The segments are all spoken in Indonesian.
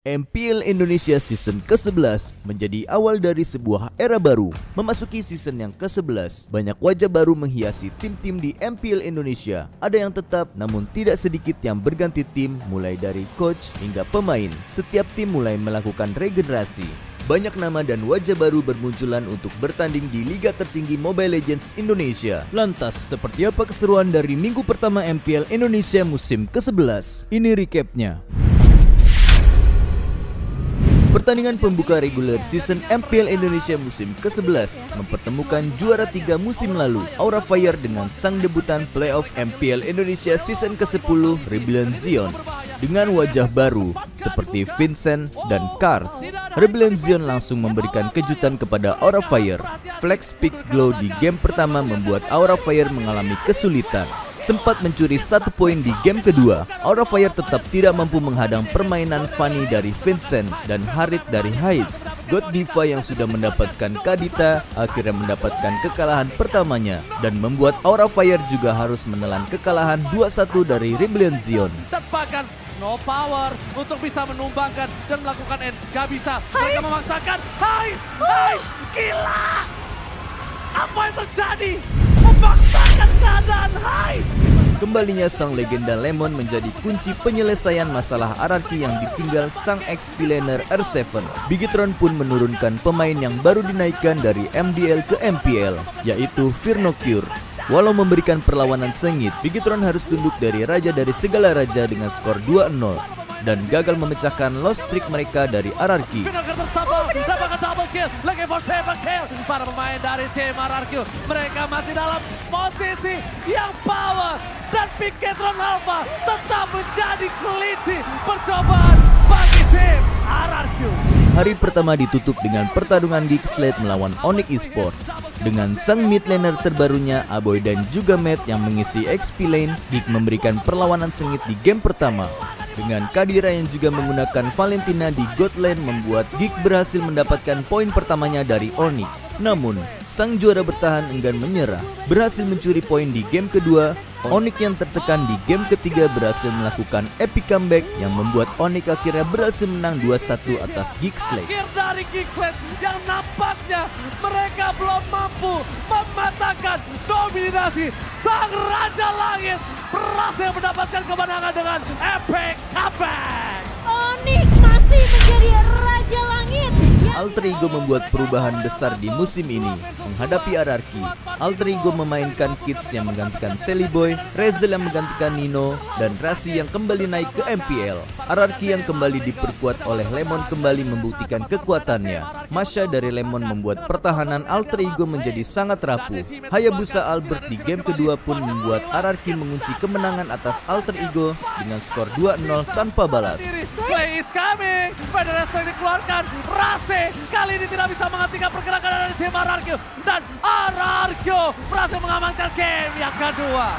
MPL Indonesia Season ke-11 menjadi awal dari sebuah era baru. Memasuki season yang ke-11, banyak wajah baru menghiasi tim-tim di MPL Indonesia. Ada yang tetap, namun tidak sedikit yang berganti tim, mulai dari coach hingga pemain. Setiap tim mulai melakukan regenerasi. Banyak nama dan wajah baru bermunculan untuk bertanding di Liga tertinggi Mobile Legends Indonesia. Lantas, seperti apa keseruan dari minggu pertama MPL Indonesia musim ke-11? Ini recapnya. Pertandingan pembuka regular season MPL Indonesia musim ke-11 mempertemukan juara 3 musim lalu, Aura Fire dengan sang debutan playoff MPL Indonesia season ke-10, Rebellion Zion. Dengan wajah baru seperti Vincent dan Kars, Rebellion Zion langsung memberikan kejutan kepada Aura Fire. Flex Pick Glow di game pertama membuat Aura Fire mengalami kesulitan. Sempat mencuri 1 poin di game kedua, Aura Fire tetap tidak mampu menghadang permainan Fanny dari Vincent dan Harit dari Hais. God Diva yang sudah mendapatkan Kadita akhirnya mendapatkan kekalahan pertamanya dan membuat Aura Fire juga harus menelan kekalahan 2-1 dari Rebellion Zion. Bahkan no power untuk bisa menumbangkan dan melakukan end. Gak bisa, mereka memaksakan. Hais, gila! Apa yang terjadi? Memaksakan keadaan Hais. Kembalinya sang legenda Lemon menjadi kunci penyelesaian masalah RRQ yang ditinggal sang XP laner R7. Bigetron pun menurunkan pemain yang baru dinaikkan dari MDL ke MPL, yaitu Firnocure. Walau memberikan perlawanan sengit, Bigetron harus tunduk dari raja dari segala raja dengan skor 2-0 dan gagal memecahkan loss streak mereka dari RRQ. Dapatkan double kill, lagi for triple kill. Para pemain dari tim RRQ, mereka masih dalam posisi yang power. Dan Bigetron Alpha tetap menjadi kelinci percobaan bagi tim RRQ. Hari pertama ditutup dengan pertarungan Geekslate melawan Onyx Esports. Dengan sang mid laner terbarunya Aboy dan juga Matt yang mengisi XP lane, Geek memberikan perlawanan sengit di game pertama. Dengan Kadira yang juga menggunakan Valentina di God lane membuat Geek berhasil mendapatkan poin pertamanya dari Onyx. Namun, sang juara bertahan enggan menyerah, berhasil mencuri poin di game kedua. Onyx yang tertekan di game ketiga berhasil melakukan epic comeback yang membuat Onyx akhirnya berhasil menang 2-1 atas Geekslate. Akhir dari Geekslate yang nampaknya mereka belum mampu mematahkan dominasi sang Raja Langit, berhasil mendapatkan kemenangan dengan epic comeback. Onyx masih menjadi Raja Langit. Alter Ego membuat perubahan besar di musim ini. Menghadapi RRQ, Alter Ego memainkan Kids yang menggantikan Sally Boy, Rezel yang menggantikan Nino, dan Rasi yang kembali naik ke MPL. RRQ yang kembali diperkuat oleh Lemon kembali membuktikan kekuatannya. Masha dari Lemon membuat pertahanan Alter Ego menjadi sangat rapuh. Hayabusa Albert di game kedua pun membuat RRQ mengunci kemenangan atas Alter Ego dengan skor 2-0 tanpa balas. Play is coming, Federasi dikeluarkan, Rasi kali ini tidak bisa menghentikan pergerakan dari tim RRQ. Dan RRQ berhasil mengamankan game yang kedua.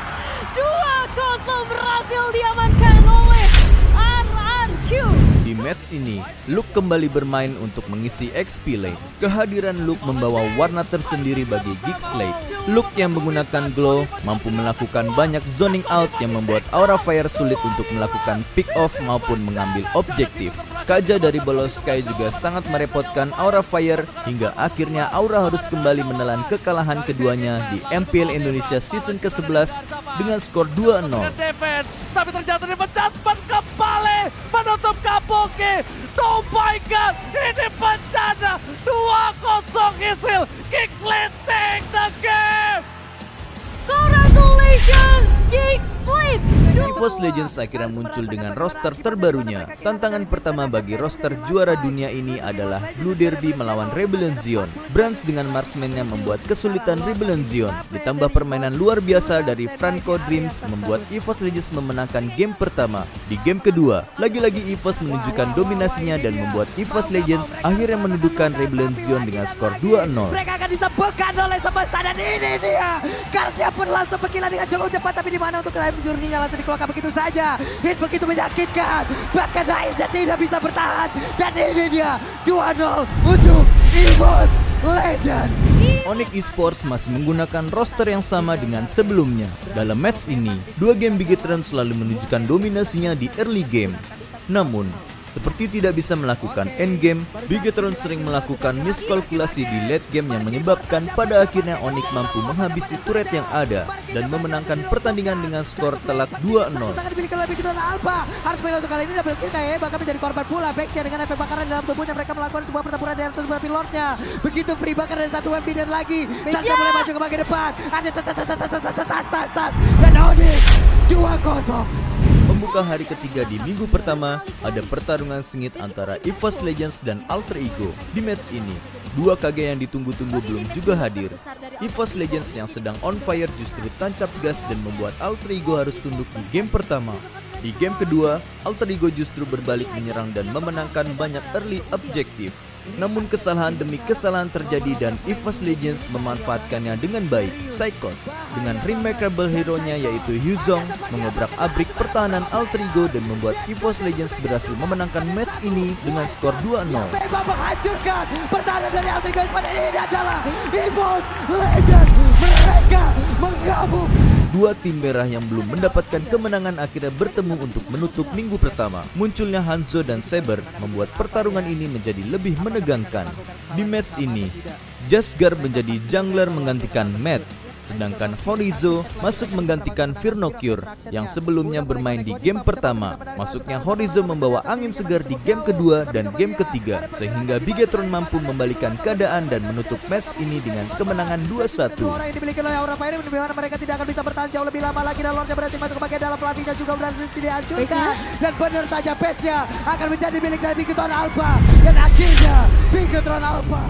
2-0 berhasil diamankan oleh RRQ. Di match ini, Luke kembali bermain untuk mengisi XP lane. Kehadiran Luke membawa warna tersendiri bagi Geekslate. Luke yang menggunakan Glow mampu melakukan banyak zoning out yang membuat Aura Fire sulit untuk melakukan pick off maupun mengambil objektif. Kaja dari Bolos Sky juga sangat merepotkan Aura Fire hingga akhirnya Aura harus kembali menelan kekalahan keduanya di MPL Indonesia season ke-11 dengan skor 2-0. Defense, tapi ternyata dipecat kembali menutup Kabuki. Oh my god, ini bencana. 2-0 Israel. Geekslate take the game. Congratulations, Geekslate! EVOS Legends akhirnya muncul dengan roster terbarunya. Tantangan pertama bagi roster juara dunia ini adalah Blue Derby melawan Rebellion Zion. Brands dengan marksman-nya membuat kesulitan Rebellion Zion. Ditambah permainan luar biasa dari Franco Dreams membuat EVOS Legends memenangkan game pertama. Di game kedua, lagi-lagi EVOS menunjukkan dominasinya dan membuat EVOS Legends akhirnya menundukkan Rebellion Zion dengan skor 2-0. Mereka akan disebutkan oleh semesta dan ini dia. Garcia pun langsung berkilat dengan cukup cepat, tapi di mana untuk klaim jurninya langsung dikeluarkan begitu saja. Hit begitu menyakitkan. Bahkan Aiza tidak bisa bertahan. Dan ini dia 2-0 untuk EVOS Legends. Onyx Esports masih menggunakan roster yang sama dengan sebelumnya. Dalam match ini, dua game Bigetron selalu menunjukkan dominasinya di early game. Namun, Seperti tidak bisa melakukan endgame, Bigetron sering melakukan miskalkulasi di late game yang menyebabkan pada akhirnya Onyx mampu menghabisi turret yang ada dan memenangkan pertandingan dengan skor telak 2-0. Sangat dimiliki oleh Bigetron Alpha. Harus menang untuk kali ini double kill kayak bahkan menjadi korban pula. Backnya dengan efek bakaran dalam tubuhnya, mereka melakukan sebuah pertempuran di atas sebuah pilotnya. Begitu free bakar dari satu MP dan lagi Sasha mulai maju ke bagian depan. Ada tas dan Onyx 2-0. Membuka hari ketiga di minggu pertama, ada pertarungan sengit antara EVOS Legends dan Alter Ego. Di match ini, dua KG yang ditunggu-tunggu belum juga hadir. EVOS Legends yang sedang on fire justru tancap gas dan membuat Alter Ego harus tunduk di game pertama. Di game kedua, Alter Ego justru berbalik menyerang dan memenangkan banyak early objektif. Namun kesalahan demi kesalahan terjadi dan EVOS Legends memanfaatkannya dengan baik. Psychots dengan remarkable hero-nya yaitu Hyuzong mengobrak-abrik pertahanan Alter Ego dan membuat EVOS Legends berhasil memenangkan match ini dengan skor 2-0. Beba menghancurkan pertahanan dari Alter Ego. Pada ini adalah EVOS Legends. Mereka menggabung. Dua tim merah yang belum mendapatkan kemenangan akhirnya bertemu untuk menutup minggu pertama. Munculnya Hanzo dan Saber membuat pertarungan ini menjadi lebih menegangkan. Di match ini, Jasgar menjadi jungler menggantikan Matt, sedangkan Horizo masuk menggantikan Firnocure yang sebelumnya bermain di game pertama. Masuknya Horizo membawa angin segar di game kedua dan game ketiga, sehingga Bigetron mampu membalikan keadaan dan menutup match ini dengan kemenangan 2-1. Dua orang yang dimiliki oleh Aura Fire, di mana mereka tidak akan bisa bertahan jauh lebih lama lagi dan Lordnya berhasil masuk ke bagian dalam, pelatihnya juga berhasil dihancurkan. Dan benar saja base-nya akan menjadi milik dari Bigetron Alpha dan akhirnya Bigetron Alpha.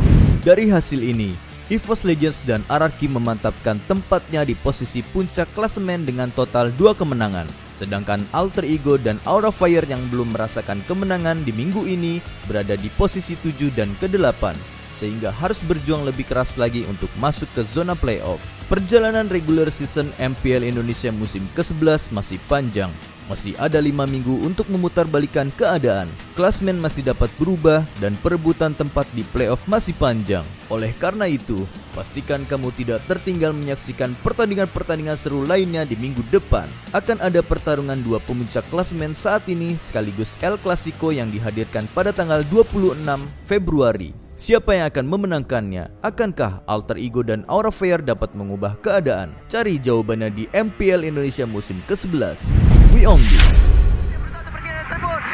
Dari hasil ini, EVOS Legends dan RRQ memantapkan tempatnya di posisi puncak klasemen dengan total 2 kemenangan. Sedangkan Alter Ego dan Aura Fire yang belum merasakan kemenangan di minggu ini berada di posisi 7 dan ke-8, sehingga harus berjuang lebih keras lagi untuk masuk ke zona playoff. Perjalanan regular season MPL Indonesia musim ke-11 masih panjang. Masih ada 5 minggu untuk memutarbalikkan keadaan. Klasmen masih dapat berubah dan perebutan tempat di playoff masih panjang. Oleh karena itu, pastikan kamu tidak tertinggal menyaksikan pertandingan-pertandingan seru lainnya di minggu depan. Akan ada pertarungan dua pemuncak klasmen saat ini sekaligus El Clasico yang dihadirkan pada tanggal 26 Februari. Siapa yang akan memenangkannya? Akankah Alter Ego dan Aura Fire dapat mengubah keadaan? Cari jawabannya di MPL Indonesia musim ke-11. We own this.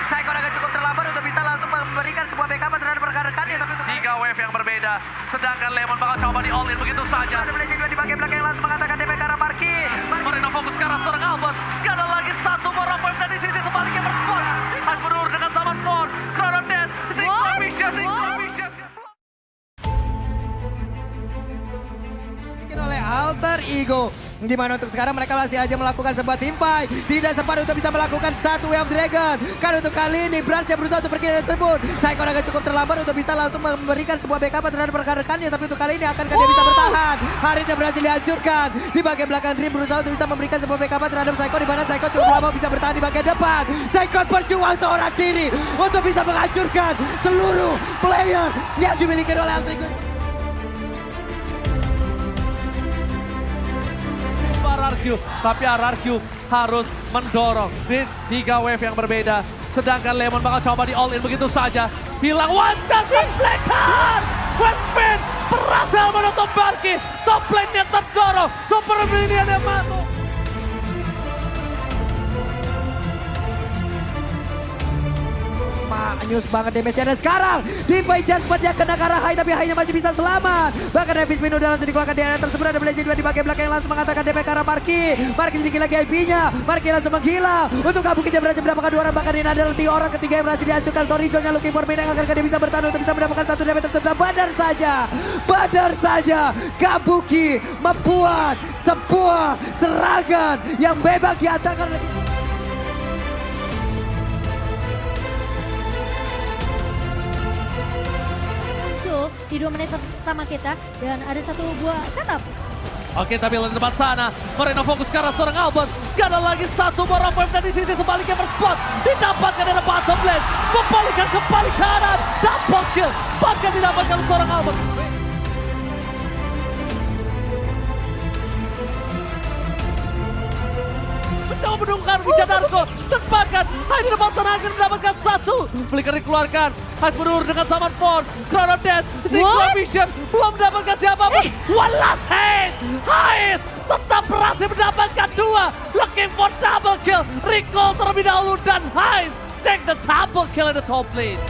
Saikon agak cukup terlambat untuk bisa langsung memberikan sebuah backup terhadap rekan-rekannya, tapi untuk 3 wave yang berbeda. Sedangkan Lemon bakal coba di all in begitu saja. ada belajar juga di bagian belakang yang langsung mengatakan DP ke arah Marki. Marina fokus ke arah seorang Albert. Gak ada lagi satu orang wave dan di sisi sebaliknya berspot. Hasbrook dengan zaman Ford. Chrono Dance. Vicious. oleh Alter Ego. Gimana untuk sekarang mereka masih aja melakukan sebuah team fight. Tidak sempat untuk bisa melakukan satu wave dragon. Karena untuk kali ini Brans yang berusaha untuk pergi dari tersebut. Saikon agak cukup terlambat untuk bisa langsung memberikan sebuah backup terhadap rekan-rekannya. Tapi untuk kali ini akankah dia bisa bertahan? Harinnya berhasil dihancurkan. Di bagian belakang Dream berusaha untuk bisa memberikan sebuah backup terhadap Saikon. Di mana Saikon cukup lama bisa bertahan di bagian depan. Saikon berjuang seorang diri untuk bisa menghancurkan seluruh player yang dimiliki oleh Alter Ego. RRQ, tapi RRQ harus mendorong di 3 wave yang berbeda. Sedangkan Lemon bakal coba di all in begitu saja. Hilang one chance dan Blackheart. Webpin berhasil menutup Barki. Top lane-nya terdorong. Super minion yang masuk. Nyus banget damage-nya dan sekarang Divine Judge yang kena ke arah Hai, tapi Hai-nya masih bisa selamat. Bahkan Davis Minu langsung dikeluarkan di area tersebut. Ada Blazing 2 di bagian belakang yang langsung mengatakan DP ke arah Marki. Marki sedikit lagi IP-nya. Marki langsung menghilang. Untuk Kabuki dia berhasil mendapatkan 2 orang. Bahkan ini adalah 3 orang ketiga yang berhasil dihancurkan. Sorizo-nya looking for Minang. Akankah dia bisa bertahan untuk bisa mendapatkan 1 damage tersebut. Badar saja Kabuki membuat sebuah serangan yang bebas diantarkan lebih. Di 2 menit pertama kita dan ada satu buah setup. Oke, tapi di depan sana Moreno fokus ke arah seorang Albert. Gak ada lagi satu borong wave dan di sisi sebaliknya berspot. Didapatkan dari bottom lane. Membalikan kembali kanan. Double kill. Bahkan didapatkan seorang Albert. Mencoba membendungkan Wijanarko. Terbakar, Hai di depan sana akan mendapatkan satu. Flicker dikeluarkan, Hai berur dengan Summon Force. Chrono Dash, Synchro Vision, belum mendapatkan siapapun. One last hit, Hai tetap berhasil mendapatkan dua. Looking for double kill, recall terlebih dahulu dan Hai take the double kill in the top lane.